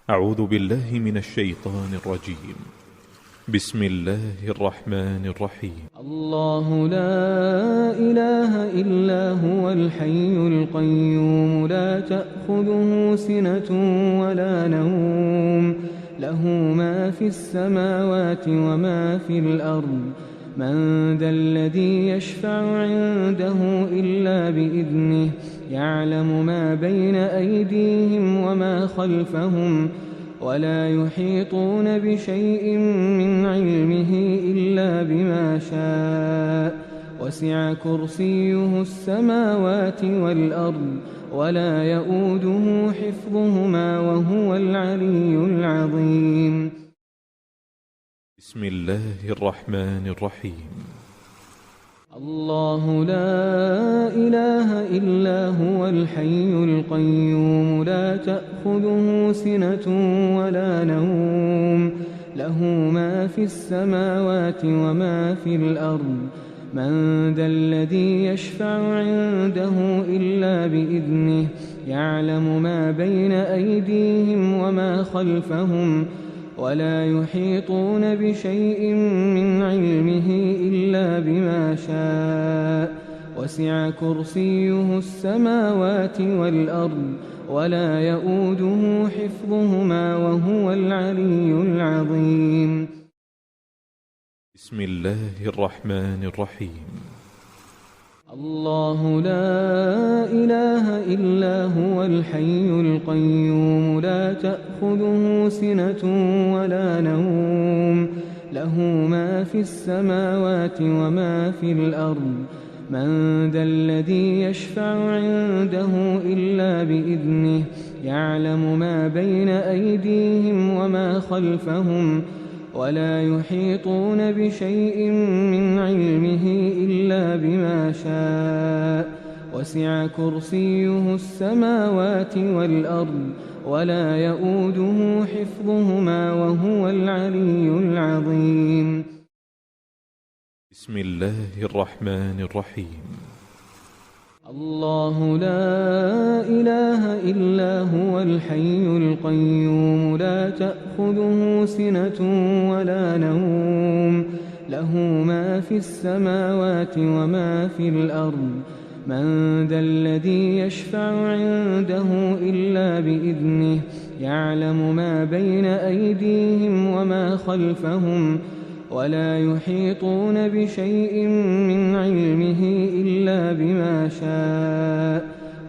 أعوذ بالله من الشيطان الرجيم. بسم الله الرحمن الرحيم. الله لا إله إلا هو الحي القيوم لا تأخذه سنة ولا نوم له ما في السماوات وما في الأرض من ذا الذي يشفع عنده إلا بإذنه يعلم ما بين أيديهم وما خلفهم ولا يحيطون بشيء من علمه إلا بما شاء وسع كرسيه السماوات والأرض ولا يؤوده حفظهما وهو العلي العظيم. بسم الله الرحمن الرحيم. الله لا إله إلا هو الحي القيوم لا تأخذه سنة ولا نوم له ما في السماوات وما في الأرض من ذا الذي يشفع عنده إلا بإذنه يعلم ما بين أيديهم وما خلفهم ولا يحيطون بشيء من علمه إلا بما شاء وسع كرسيه السماوات والأرض ولا يؤوده حفظهما وهو العلي العظيم. بسم الله الرحمن الرحيم. الله لا إله إلا هو الحي القيوم لا تأخذه سنة ولا نوم له ما في السماوات وما في الأرض من ذا الذي يشفع عنده إلا بإذنه يعلم ما بين أيديهم وما خلفهم ولا يحيطون بشيء من علمه إلا بما شاء وسع كرسيه السماوات والأرض ولا يؤوده حفظهما وهو العلي العظيم. بسم الله الرحمن الرحيم. الله لا إله إلا هو الحي القيوم لا تأخذه سنة ولا نوم له ما في السماوات وما في الأرض من ذا الذي يشفع عنده إلا بإذنه يعلم ما بين أيديهم وما خلفهم ولا يحيطون بشيء من علمه إلا بما شاء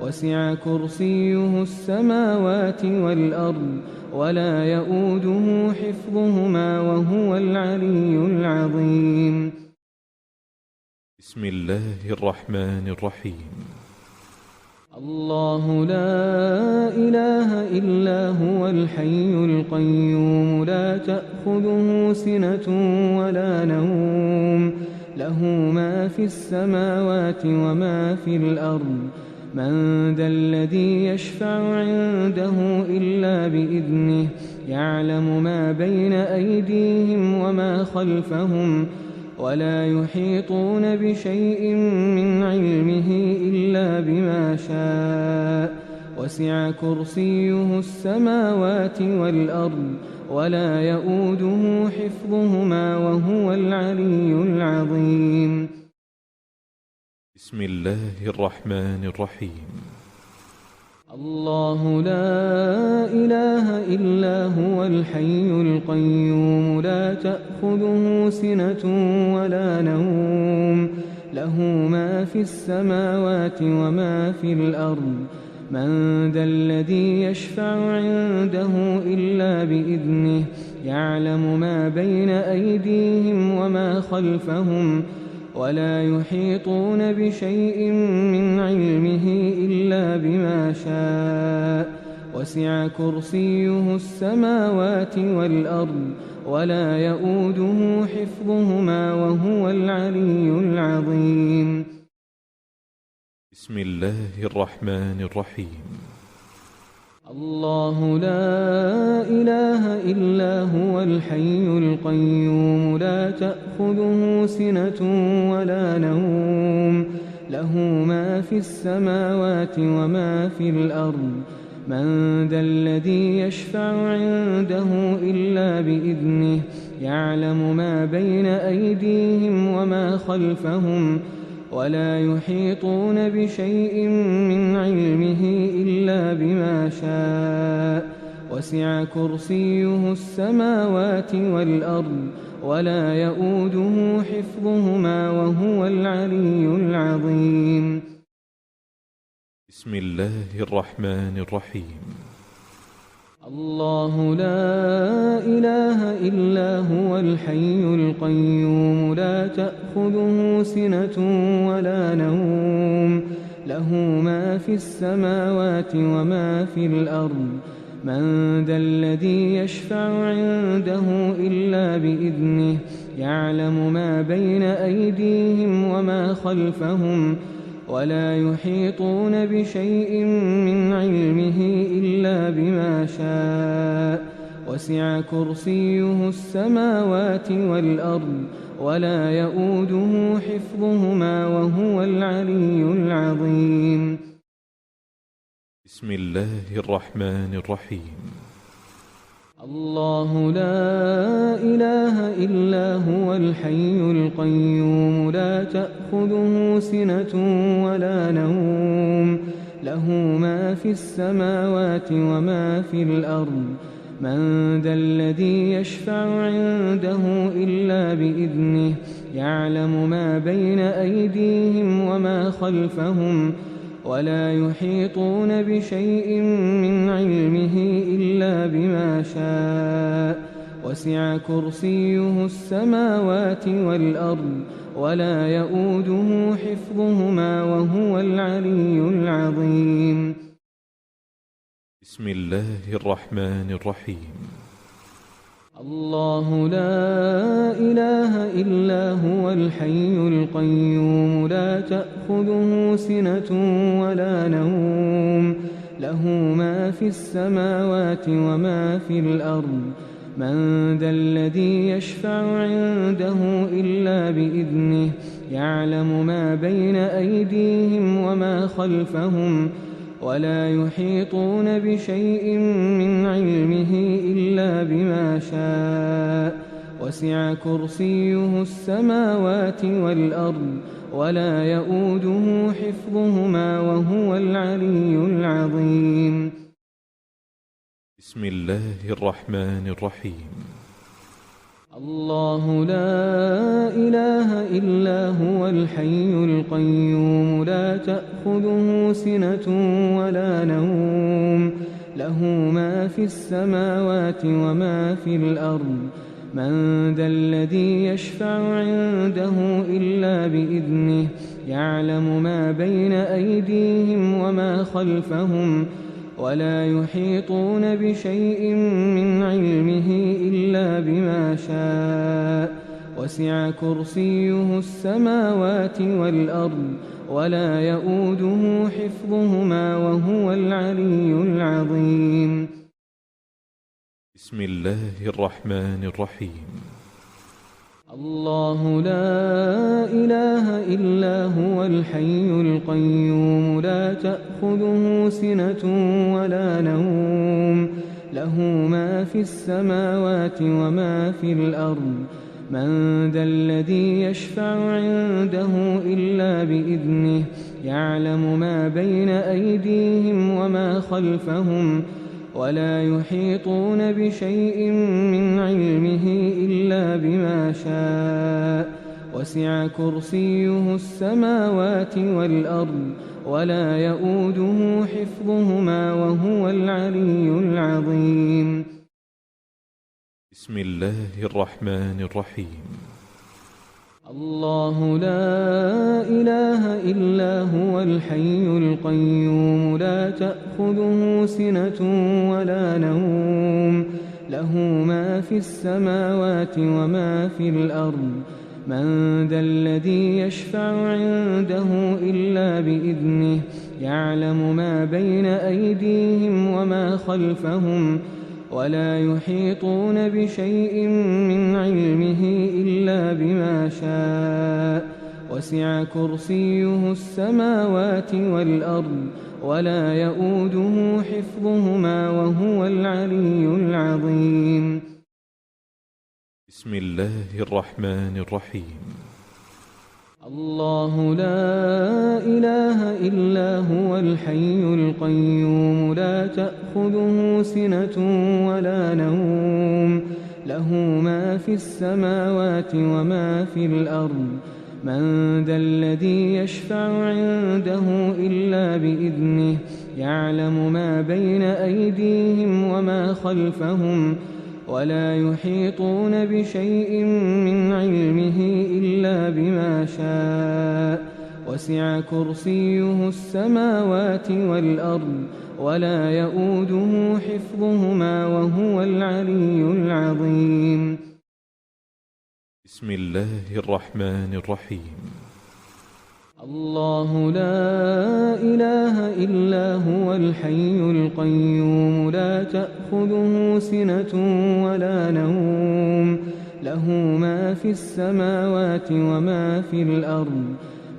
وسع كرسيه السماوات والأرض ولا يؤوده حفظهما وهو العلي العظيم. بسم الله الرحمن الرحيم. الله لا إله إلا هو الحي القيوم لا تأخذه سنة ولا نوم له ما في السماوات وما في الأرض من ذا الذي يشفع عنده إلا بإذنه يعلم ما بين أيديهم وما خلفهم ولا يحيطون بشيء من علمه إلا بما شاء وسع كرسيه السماوات والأرض ولا يؤوده حفظهما وهو العلي العظيم. بسم الله الرحمن الرحيم. الله لا إله إلا هو الحي القيوم لا تأخذه سنة ولا نوم له ما في السماوات وما في الأرض من ذا الذي يشفع عنده إلا بإذنه يعلم ما بين أيديهم وما خلفهم ولا يحيطون بشيء من علمه إلا بما شاء وسع كرسيه السماوات والأرض ولا يؤوده حفظهما وهو العلي العظيم. بسم الله الرحمن الرحيم. الله لا إله إلا هو الحي القيوم لا تأخذه سنة ولا نوم له ما في السماوات وما في الأرض من ذا الذي يشفع عنده إلا بإذنه يعلم ما بين أيديهم وما خلفهم ولا يحيطون بشيء من علمه إلا بما شاء وسع كرسيه السماوات والأرض ولا يؤوده حفظهما وهو العلي العظيم. بسم الله الرحمن الرحيم. الله لا إله إلا هو الحي القيوم لا تأخذه سنة ولا نوم له ما في السماوات وما في الأرض من ذا الذي يشفع عنده إلا بإذنه يعلم ما بين أيديهم وما خلفهم ولا يحيطون بشيء من علمه إلا بما شاء وسع كرسيه السماوات والأرض ولا يؤوده حفظهما وهو العلي العظيم. بسم الله الرحمن الرحيم. الله لا إله إلا هو الحي القيوم لا تأخذه سنة ولا نوم له ما في السماوات وما في الأرض من ذا الذي يشفع عنده إلا بإذنه يعلم ما بين أيديهم وما خلفهم ولا يحيطون بشيء من علمه إلا بما شاء وسع كرسيه السماوات والأرض ولا يؤوده حفظهما وهو العلي العظيم. بسم الله الرحمن الرحيم. الله لا إله إلا هو الحي القيوم لا تأخذه سنة ولا نوم له ما في السماوات وما في الأرض من ذا الذي يشفع عنده إلا بإذنه يعلم ما بين أيديهم وما خلفهم ولا يحيطون بشيء من علمه إلا بما شاء وسع كرسيه السماوات والأرض ولا يؤوده حفظهما وهو العلي العظيم. بسم الله الرحمن الرحيم. الله لا إله إلا هو الحي القيوم لا تأخذه سنة ولا نوم له ما في السماوات وما في الأرض من ذا الذي يشفع عنده إلا بإذنه يعلم ما بين أيديهم وما خلفهم ولا يحيطون بشيء من علمه إلا بما شاء وسع كرسيه السماوات والأرض ولا يؤوده حفظهما وهو العلي العظيم. بسم الله الرحمن الرحيم. الله لا إله إلا هو الحي القيوم لا تأخذه سنة ولا نوم له ما في السماوات وما في الأرض من ذا الذي يشفع عنده إلا بإذنه يعلم ما بين أيديهم وما خلفهم ولا يحيطون بشيء من علمه إلا بما شاء وسع كرسيه السماوات والأرض ولا يؤوده حفظهما وهو العلي العظيم. بسم الله الرحمن الرحيم. الله لا إله إلا هو الحي القيوم لا تأخذه سنة ولا نوم له ما في السماوات وما في الأرض من ذا الذي يشفع عنده إلا بإذنه يعلم ما بين أيديهم وما خلفهم ولا يحيطون بشيء من علمه إلا بما شاء وسع كرسيه السماوات والأرض ولا يؤوده حفظهما وهو العلي العظيم. بسم الله الرحمن الرحيم. الله لا إله إلا هو الحي القيوم لا تأخذه سنة ولا نوم له ما في السماوات وما في الأرض من ذا الذي يشفع عنده إلا بإذنه يعلم ما بين أيديهم وما خلفهم ولا يحيطون بشيء من علمه إلا بما شاء وسع كرسيه السماوات والأرض ولا يؤوده حفظهما وهو العلي العظيم. بسم الله الرحمن الرحيم. الله لا إله إلا هو الحي القيوم لا تأخذه سنة ولا نوم له ما في السماوات وما في الأرض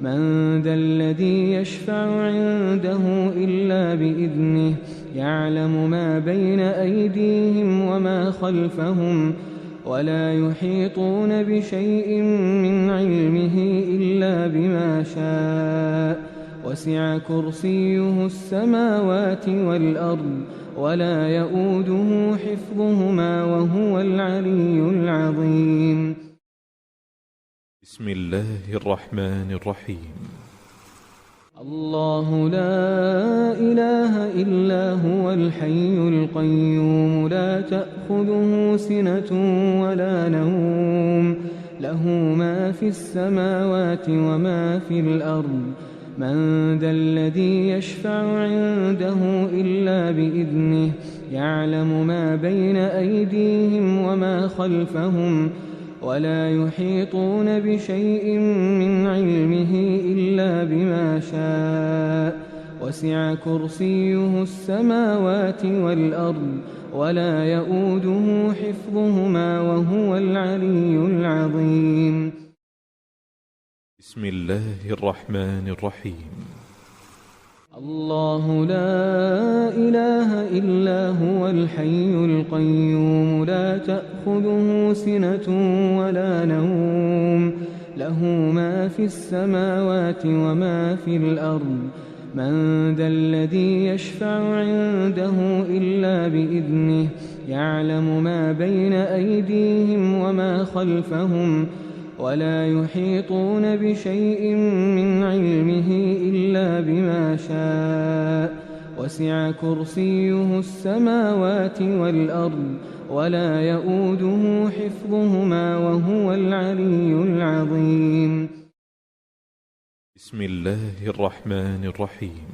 من ذا الذي يشفع عنده إلا بإذنه يعلم ما بين أيديهم وما خلفهم ولا يحيطون بشيء من علمه إلا بما شاء وسع كرسيه السماوات والأرض ولا يؤوده حفظهما وهو العلي العظيم. بسم الله الرحمن الرحيم. الله لا إله إلا هو الحي القيوم لا تأخذه سنة ولا نوم له ما في السماوات وما في الأرض من ذا الذي يشفع عنده إلا بإذنه يعلم ما بين أيديهم وما خلفهم ولا يحيطون بشيء من علمه إلا بما شاء وسع كرسيه السماوات والأرض ولا يؤوده حفظهما وهو العلي العظيم. بسم الله الرحمن الرحيم. الله لا إله إلا هو الحي القيوم لا تأخذه سنة ولا نوم له ما في السماوات وما في الأرض من ذا الذي يشفع عنده إلا بإذنه يعلم ما بين أيديهم وما خلفهم ولا يحيطون بشيء من علمه إلا بما شاء وسع كرسيه السماوات والأرض ولا يؤوده حفظهما وهو العلي العظيم. بسم الله الرحمن الرحيم.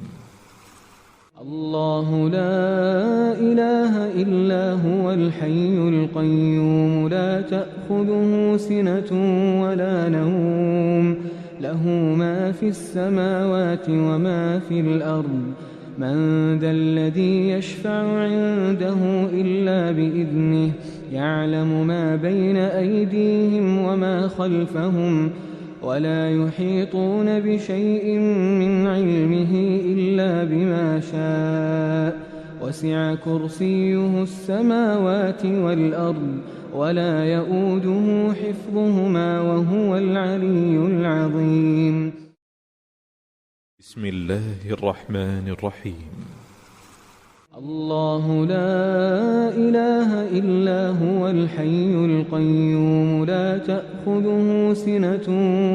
الله لا إله إلا هو الحي القيوم لا تأخذه سنة ولا نوم له ما في السماوات وما في الأرض من ذا الذي يشفع عنده إلا بإذنه يعلم ما بين أيديهم وما خلفهم ولا يحيطون بشيء من علمه إلا بما شاء وسع كرسيه السماوات والأرض ولا يؤوده حفظهما وهو العلي العظيم. بسم الله الرحمن الرحيم. الله لا إله إلا هو الحي القيوم لا تأخذه سنة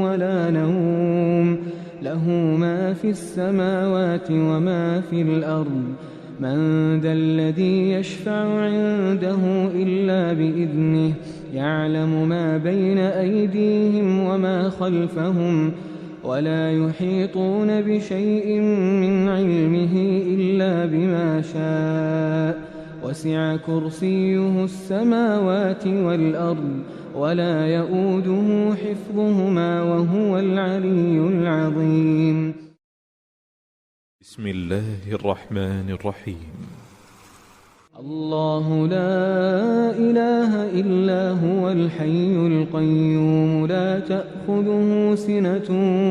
ولا نوم له ما في السماوات وما في الأرض من ذا الذي يشفع عنده إلا بإذنه يعلم ما بين أيديهم وما خلفهم ولا يحيطون بشيء من علمه إلا بما شاء وسع كرسيه السماوات والأرض ولا يؤوده حفظهما وهو العلي العظيم. بسم الله الرحمن الرحيم. الله لا إله إلا هو الحي القيوم لا تأخذه سنة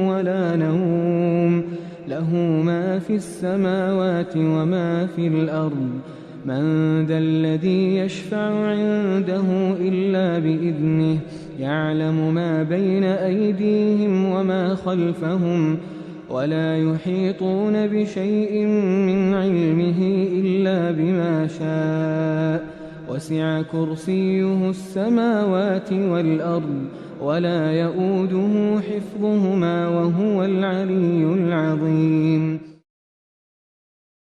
ولا نوم له ما في السماوات وما في الأرض من ذا الذي يشفع عنده إلا بإذنه يعلم ما بين أيديهم وما خلفهم ولا يحيطون بشيء من علمه إلا بما شاء وسع كرسيه السماوات والأرض ولا يؤوده حفظهما وهو العلي العظيم.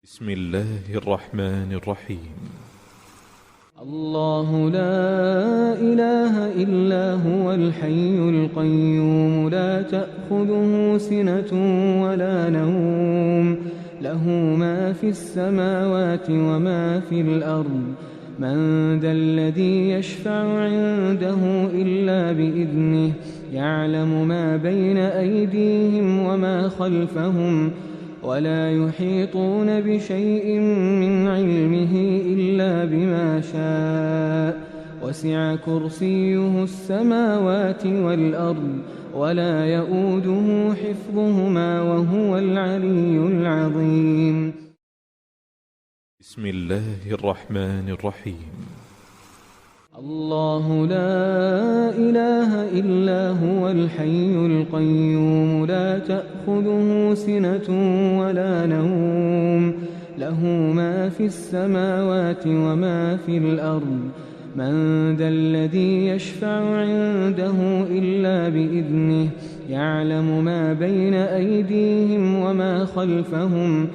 بسم الله الرحمن الرحيم. الله لا إله إلا هو الحي القيوم لا تأخذه سنة ولا نوم له ما في السماوات وما في الأرض من ذا الذي يشفع عنده إلا بإذنه يعلم ما بين أيديهم وما خلفهم ولا يحيطون بشيء من علمه إلا بما شاء وسع كرسيه السماوات والأرض ولا يؤوده حفظهما وهو العلي العظيم. بسم الله الرحمن الرحيم. الله لا إله إلا هو الحي القيوم لا تأخذه سنة ولا نوم له ما في السماوات وما في الأرض من ذا الذي يشفع عنده إلا بإذنه يعلم ما بين أيديهم وما خلفهم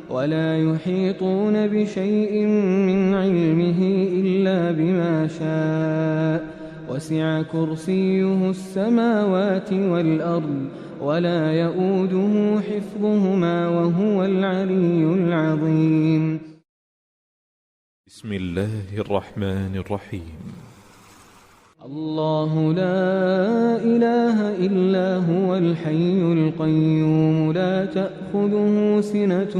ولا يحيطون بشيء من علمه إلا بما شاء وسع كرسيه السماوات والأرض ولا يؤوده حفظهما وهو العلي العظيم. بسم الله الرحمن الرحيم. الله لا إله إلا هو الحي القيوم لا تأخذه سنة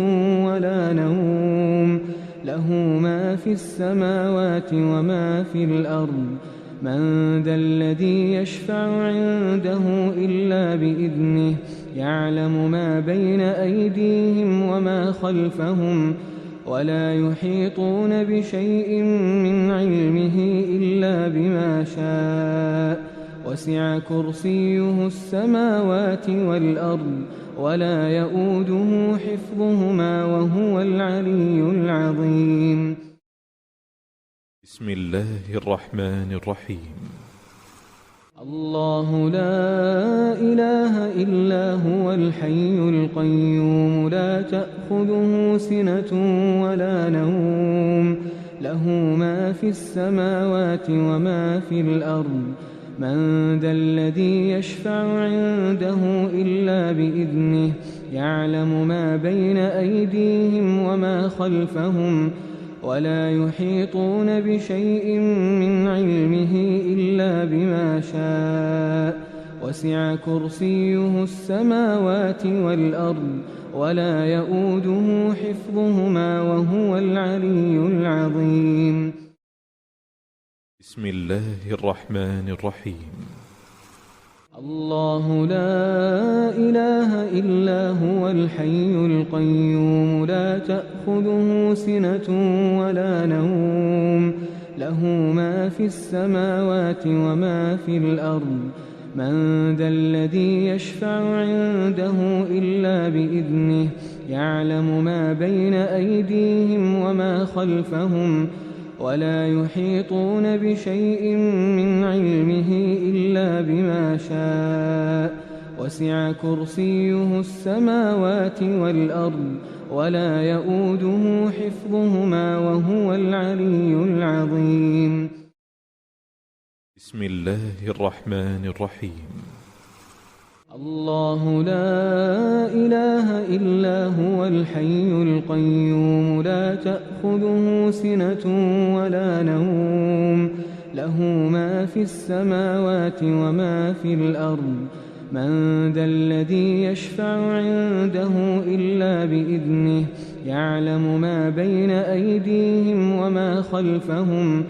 ولا نوم له ما في السماوات وما في الأرض من ذا الذي يشفع عنده إلا بإذنه يعلم ما بين أيديهم وما خلفهم ولا يحيطون بشيء من علمه إلا بما شاء وسع كرسيه السماوات والأرض ولا يؤوده حفظهما وهو العلي العظيم. بسم الله الرحمن الرحيم. الله لا إله إلا هو الحي القيوم لا تأخذه سنة ولا نوم له ما في السماوات وما في الأرض من ذا الذي يشفع عنده إلا بإذنه يعلم ما بين أيديهم وما خلفهم ولا يحيطون بشيء من علمه إلا بما شاء وسع كرسيه السماوات والأرض ولا يؤوده حفظهما وهو العلي العظيم. بسم الله الرحمن الرحيم. الله لا إله إلا هو الحي القيوم لا تأخذه سنة ولا نوم له ما في السماوات وما في الأرض من ذا الذي يشفع عنده إلا بإذنه يعلم ما بين أيديهم وما خلفهم ولا يحيطون بشيء من علمه إلا بما شاء وسع كرسيه السماوات والأرض ولا يؤوده حفظهما وهو العلي العظيم. بسم الله الرحمن الرحيم. الله لا إله إلا هو الحي القيوم لا تأخذه سنة ولا نوم له ما في السماوات وما في الأرض من ذا الذي يشفع عنده إلا بإذنه يعلم ما بين أيديهم وما خلفهم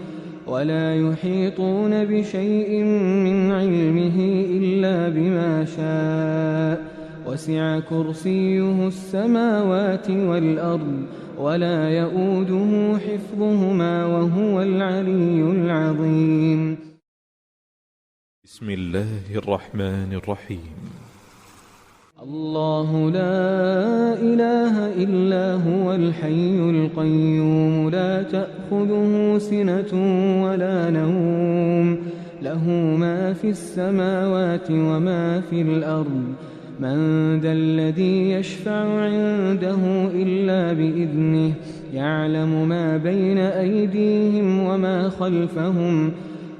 ولا يحيطون بشيء من علمه إلا بما شاء وسع كرسيه السماوات والأرض ولا يؤوده حفظهما وهو العلي العظيم. بسم الله الرحمن الرحيم. الله لا إله إلا هو الحي القيوم لا تأخذه سنة ولا نوم له ما في السماوات وما في الأرض من ذا الذي يشفع عنده إلا بإذنه يعلم ما بين أيديهم وما خلفهم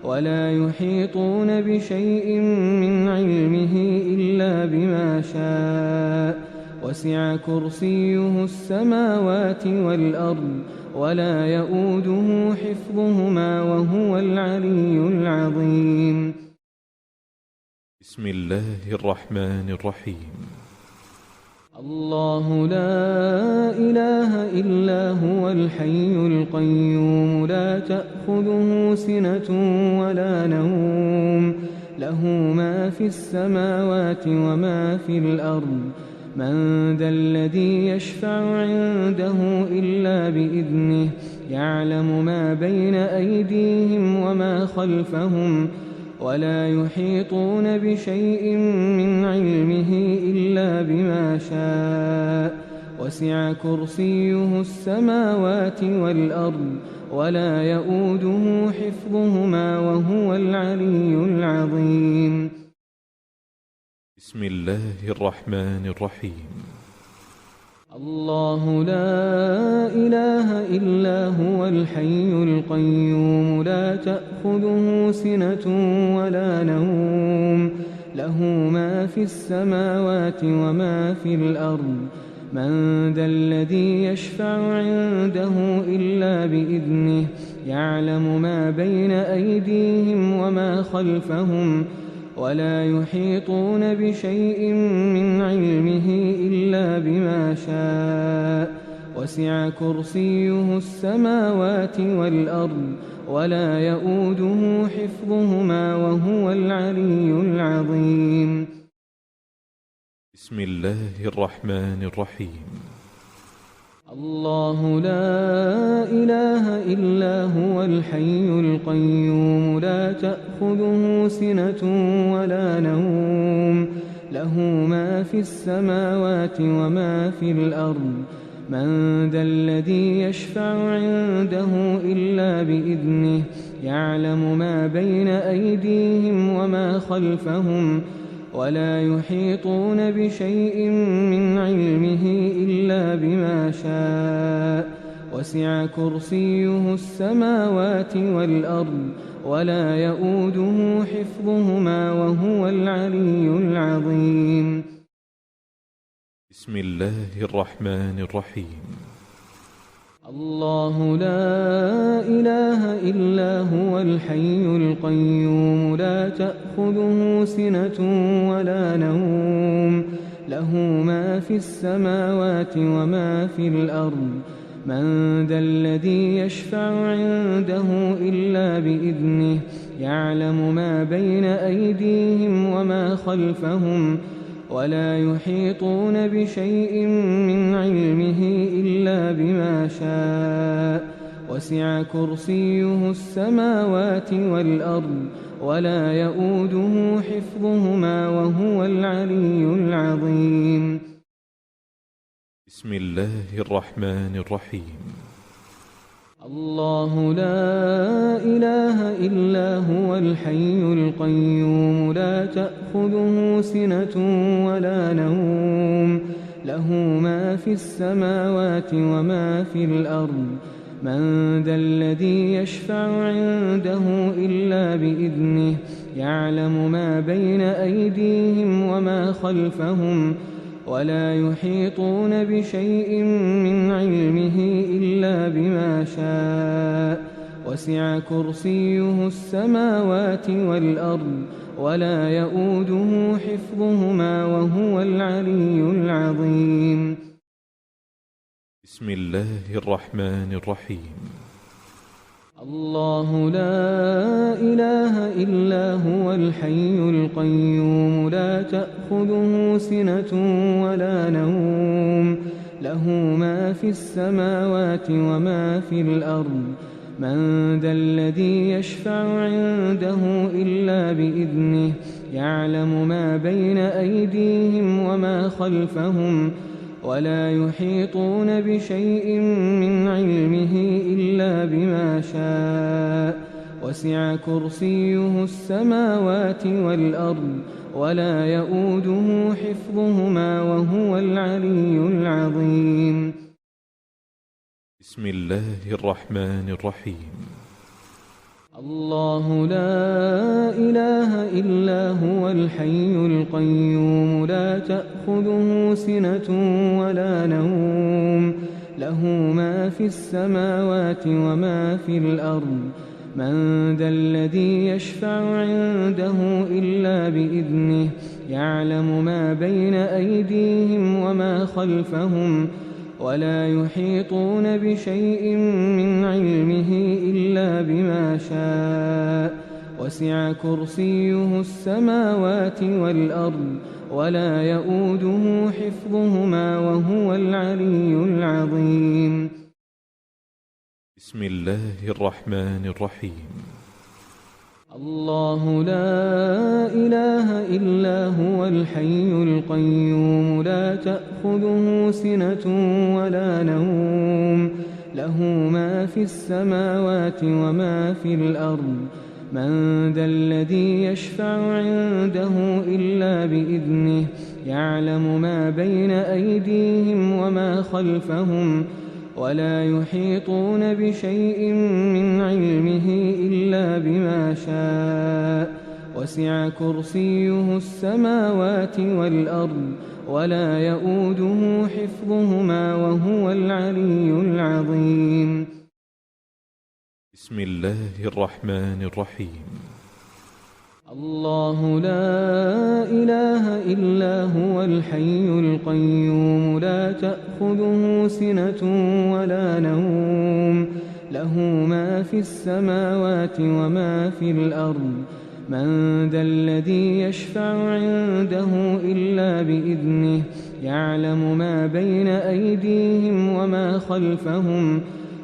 ولا يحيطون بشيء من علمه إلا بما شاء وسع كرسيه السماوات والأرض ولا يؤوده حفظهما وهو العلي العظيم. بسم الله الرحمن الرحيم. الله لا إله إلا هو الحي القيوم لا تأخذه سنة ولا نوم له ما في السماوات وما في الأرض من ذا الذي يشفع عنده إلا بإذنه يعلم ما بين أيديهم وما خلفهم ولا يحيطون بشيء من علمه إلا بما شاء وسع كرسيه السماوات والأرض ولا يؤوده حفظهما وهو العلي العظيم. بسم الله الرحمن الرحيم. الله لا إله إلا هو الحي القيوم لا تأخذه سنة ولا نوم له ما في السماوات وما في الأرض من ذا الذي يشفع عنده إلا بإذنه يعلم ما بين أيديهم وما خلفهم ولا يحيطون بشيء من علمه إلا بما شاء وسع كرسيه السماوات والأرض ولا يؤوده حفظهما وهو العلي العظيم. بسم الله الرحمن الرحيم. الله لا إله إلا هو الحي القيوم لا تأخذه سنة ولا نوم له ما في السماوات وما في الأرض من ذا الذي يشفع عنده إلا بإذنه يعلم ما بين أيديهم وما خلفهم ولا يحيطون بشيء من علمه إلا بما شاء وسع كرسيه السماوات والأرض ولا يؤوده حفظهما وهو العلي العظيم. بسم الله الرحمن الرحيم. الله لا إله إلا هو الحي القيوم لا تأخذه سنة ولا نوم له ما في السماوات وما في الأرض من ذا الذي يشفع عنده إلا بإذنه يعلم ما بين أيديهم وما خلفهم ولا يحيطون بشيء من علمه إلا بما شاء وسع كرسيه السماوات والأرض ولا يؤوده حفظهما وهو العلي العظيم. بسم الله الرحمن الرحيم. الله لا إله إلا هو الحي القيوم لا تأخذه سنة ولا نوم له ما في السماوات وما في الأرض من ذا الذي يشفع عنده إلا بإذنه يعلم ما بين أيديهم وما خلفهم ولا يحيطون بشيء من علمه إلا بما شاء وسع كرسيه السماوات والأرض ولا يؤوده حفظهما وهو العلي العظيم. بسم بسم الله الرحمن الرحيم. الله لا إله إلا هو الحي القيوم لا تأخذه سنة ولا نوم له ما في السماوات وما في الأرض من ذا الذي يشفع عنده إلا بإذنه يعلم ما بين أيديهم وما خلفهم ولا يحيطون بشيء من علمه إلا بما شاء وسع كرسيه السماوات والأرض ولا يؤوده حفظهما وهو العلي العظيم. بسم الله الرحمن الرحيم. الله لا إله إلا هو الحي القيوم لا تأخذه سنة ولا نوم له ما في السماوات وما في الأرض من ذا الذي يشفع عنده إلا بإذنه يعلم ما بين أيديهم وما خلفهم ولا يحيطون بشيء من علمه إلا بما شاء وسع كرسيه السماوات والأرض ولا يؤوده حفظهما وهو العلي العظيم. بسم الله الرحمن الرحيم. الله لا إله إلا هو الحي القيوم لا تأخذه سنة ولا نوم له ما في السماوات وما في الأرض من ذا الذي يشفع عنده إلا بإذنه يعلم ما بين أيديهم وما خلفهم ولا يحيطون بشيء من علمه إلا بما شاء وسع كرسيه السماوات والأرض ولا يؤوده حفظهما وهو العلي العظيم. بسم الله الرحمن الرحيم. الله لا إله إلا هو الحي القيوم لا تأخذه سنة ولا نوم له ما في السماوات وما في الأرض من ذا الذي يشفع عنده إلا بإذنه يعلم ما بين أيديهم وما خلفهم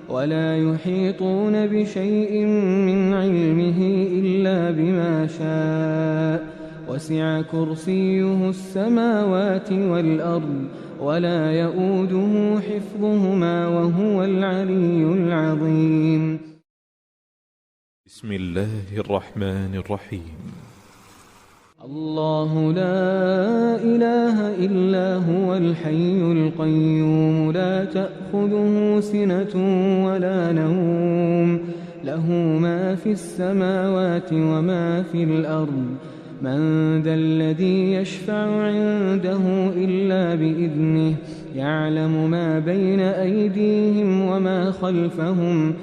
ولا يحيطون بشيء من علمه إلا بما شاء وسع كرسيه السماوات والأرض ولا يؤوده حفظهما وهو العلي العظيم. بسم الله الرحمن الرحيم. الله لا إله إلا هو الحي القيوم لا تأخذه سنة ولا نوم له ما في السماوات وما في الأرض من ذا الذي يشفع عنده إلا بإذنه يعلم ما بين أيديهم وما خلفهم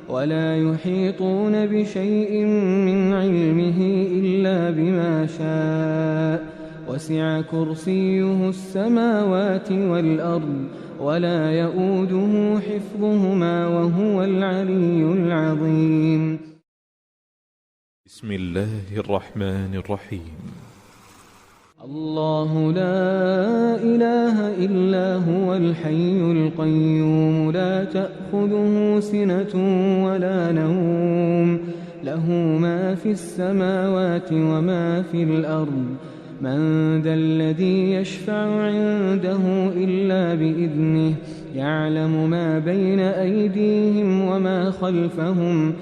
ولا يحيطون بشيء من علمه إلا بما شاء وسع كرسيه السماوات والأرض ولا يؤوده حفظهما وهو العلي العظيم. بسم الله الرحمن الرحيم. الله لا إله إلا هو الحي القيوم لا تأخذه سنة ولا نوم له ما في السماوات وما في الأرض من ذا الذي يشفع عنده إلا بإذنه يعلم ما بين أيديهم وما خلفهم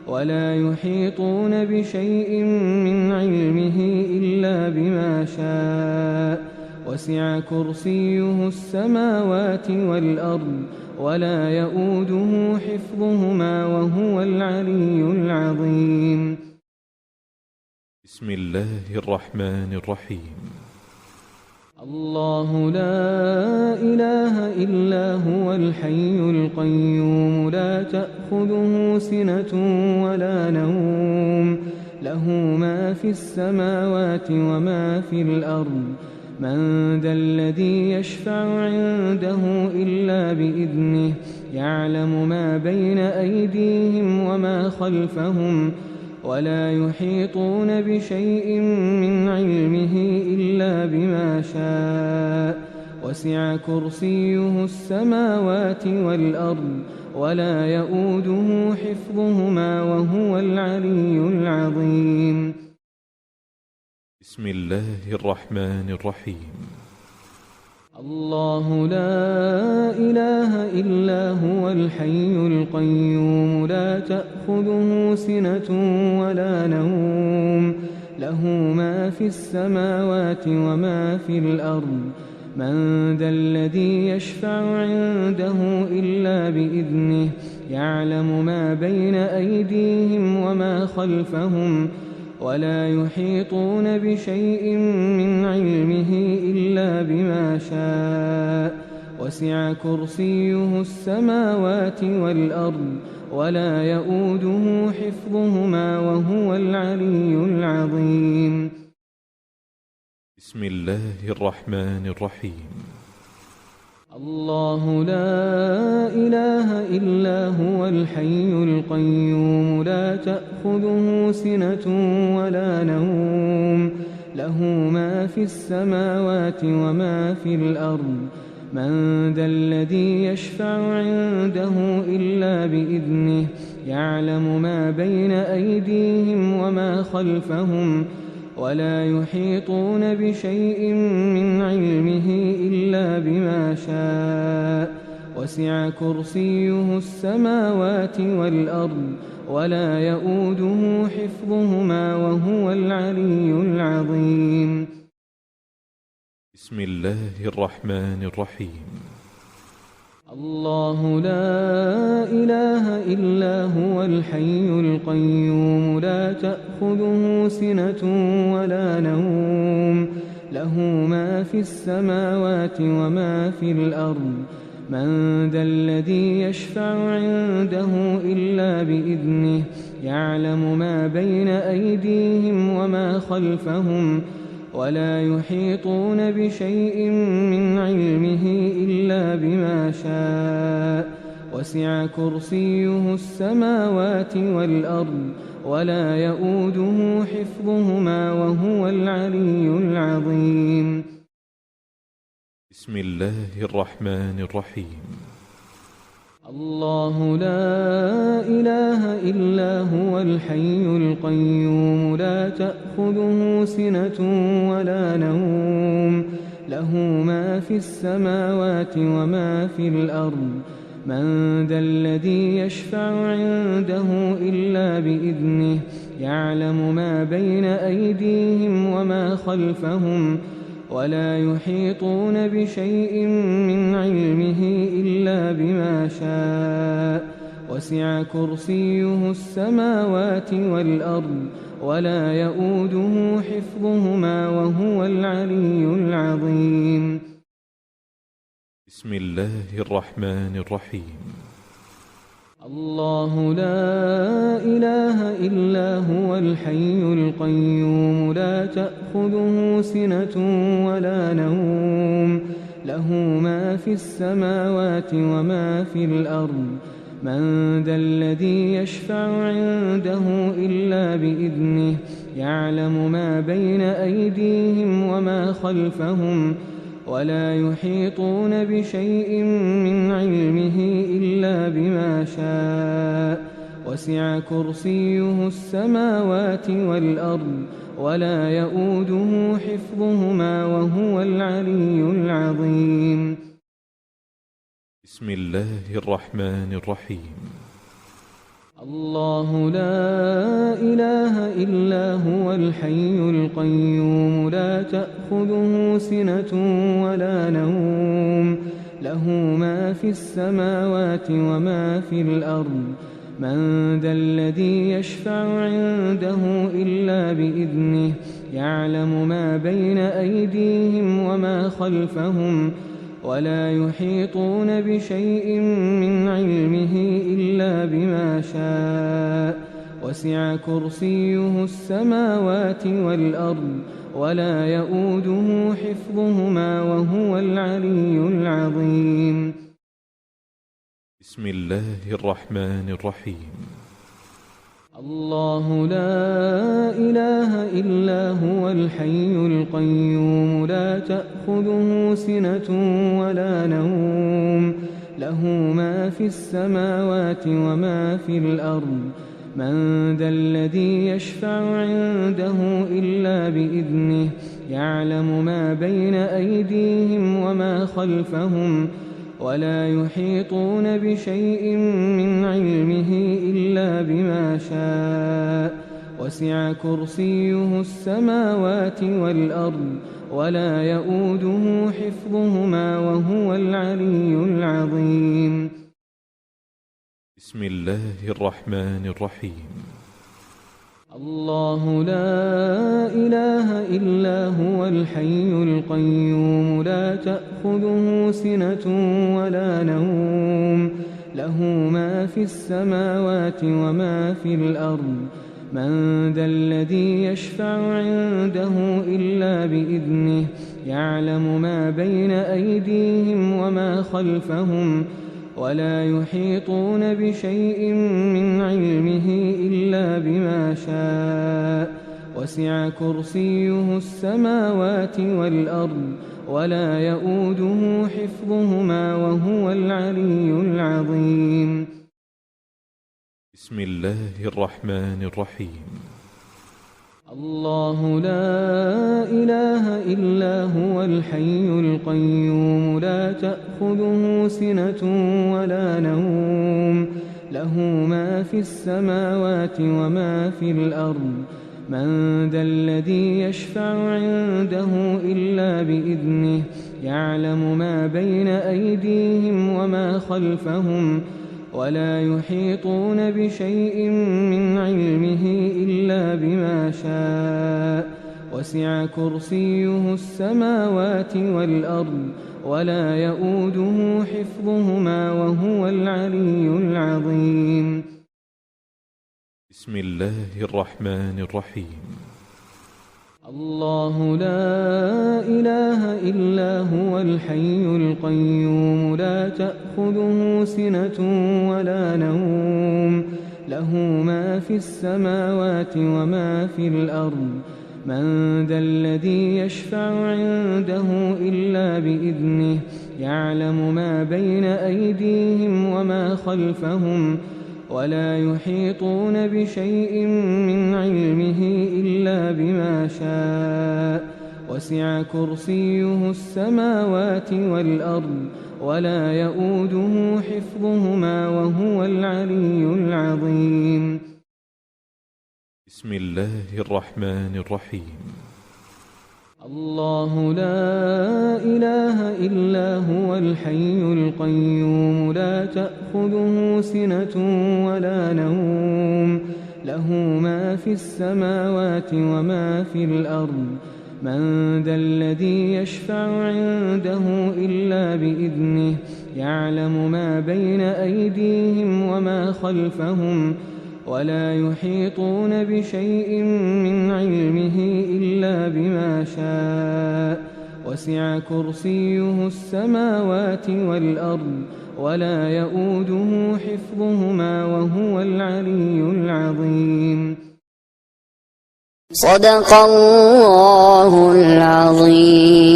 ولا يحيطون بشيء من علمه إلا بما شاء وسع كرسيه السماوات والأرض ولا يؤوده حفظهما وهو العلي العظيم. بسم الله الرحمن الرحيم. الله لا إله إلا هو الحي القيوم لا تأخذه سنة ولا نوم له ما في السماوات وما في الأرض من ذا الذي يشفع عنده إلا بإذنه يعلم ما بين أيديهم وما خلفهم ولا يحيطون بشيء من علمه إلا بما شاء وسع كرسيه السماوات والأرض ولا يؤوده حفظهما وهو العلي العظيم. بسم الله الرحمن الرحيم. الله لا إله إلا هو الحي القيوم لا تأخذه سنة ولا نوم له ما في السماوات وما في الأرض من ذا الذي يشفع عنده إلا بإذنه يعلم ما بين أيديهم وما خلفهم ولا يحيطون بشيء من علمه إلا بما شاء وسع كرسيه السماوات والأرض ولا يؤوده حفظهما وهو العلي العظيم. بسم الله الرحمن الرحيم. الله لا إله إلا هو الحي القيوم لا تأخذه سنة ولا نوم له ما في السماوات وما في الأرض من ذا الذي يشفع عنده إلا بإذنه يعلم ما بين أيديهم وما خلفهم ولا يحيطون بشيء من علمه إلا بما شاء وسع كرسيه السماوات والأرض ولا يؤوده حفظهما وهو العلي العظيم. بسم الله الرحمن الرحيم. الله لا إله إلا هو الحي القيوم لا تأخذه سنة ولا نوم له ما في السماوات وما في الأرض من ذا الذي يشفع عنده إلا بإذنه يعلم ما بين أيديهم وما خلفهم ولا يحيطون بشيء من علمه إلا بما شاء وسع كرسيه السماوات والأرض ولا يؤوده حفظهما وهو العلي العظيم. بسم الله الرحمن الرحيم. الله لا إله إلا هو الحي القيوم لا تأخذه سنة ولا نوم له ما في السماوات وما في الأرض من ذا الذي يشفع عنده إلا بإذنه يعلم ما بين أيديهم وما خلفهم ولا يحيطون بشيء من علمه إلا بما شاء وسع كرسيه السماوات والأرض ولا يؤوده حفظهما وهو العلي العظيم. بسم الله الرحمن الرحيم. الله لا إله إلا هو الحي القيوم لا تأخذه سنة ولا نوم له ما في السماوات وما في الأرض من ذا الذي يشفع عنده إلا بإذنه يعلم ما بين أيديهم وما خلفهم ولا يحيطون بشيء من علمه إلا بما شاء وسع كرسيه السماوات والأرض ولا يؤوده حفظهما وهو العلي العظيم. بسم الله الرحمن الرحيم. الله لا إله إلا هو الحي القيوم لا تأخذه سنة ولا نوم له ما في السماوات وما في الأرض من ذا الذي يشفع عنده إلا بإذنه يعلم ما بين أيديهم وما خلفهم ولا يحيطون بشيء من علمه إلا بما شاء وسع كرسيه السماوات والأرض ولا يؤوده حفظهما وهو العلي العظيم. بسم الله الرحمن الرحيم. الله لا إله إلا هو الحي القيوم لا تأخذه سنة ولا نوم له ما في السماوات وما في الأرض من ذا الذي يشفع عنده إلا بإذنه يعلم ما بين أيديهم وما خلفهم ولا يحيطون بشيء من علمه إلا بما شاء وسع كرسيه السماوات والأرض ولا يؤوده حفظهما وهو العلي العظيم. بسم الله الرحمن الرحيم. الله لا إله إلا هو الحي القيوم لا تأخذه سنة ولا نوم له ما في السماوات وما في الأرض من ذا الذي يشفع عنده إلا بإذنه يعلم ما بين أيديهم وما خلفهم ولا يحيطون بشيء من علمه إلا بما شاء وسع كرسيه السماوات والأرض ولا يؤوده حفظهما وهو العلي العظيم. بسم الله الرحمن الرحيم. الله لا إله إلا هو الحي القيوم لا تأخذه سنة ولا نوم له ما في السماوات وما في الأرض من ذا الذي يشفع عنده إلا بإذنه يعلم ما بين أيديهم وما خلفهم ولا يحيطون بشيء من علمه إلا بما شاء وسع كرسيه السماوات والأرض ولا يؤوده حفظهما وهو العلي العظيم. بسم الله الرحمن الرحيم. الله لا إله إلا هو الحي القيوم لا تأخذه سنة ولا نوم له ما في السماوات وما في الأرض من ذا الذي يشفع عنده إلا بإذنه يعلم ما بين أيديهم وما خلفهم ولا يحيطون بشيء من علمه إلا بما شاء وسع كرسيه السماوات والأرض ولا يؤوده حفظهما وهو العلي العظيم. بسم الله الرحمن الرحيم. الله لا إله إلا هو الحي القيوم لا تأخذه سنة ولا نوم له ما في السماوات وما في الأرض من ذا الذي يشفع عنده إلا بإذنه يعلم ما بين أيديهم وما خلفهم ولا يحيطون بشيء من علمه إلا بما شاء وسع كرسيه السماوات والأرض ولا يؤوده حفظهما وهو العلي العظيم. صدق الله العظيم.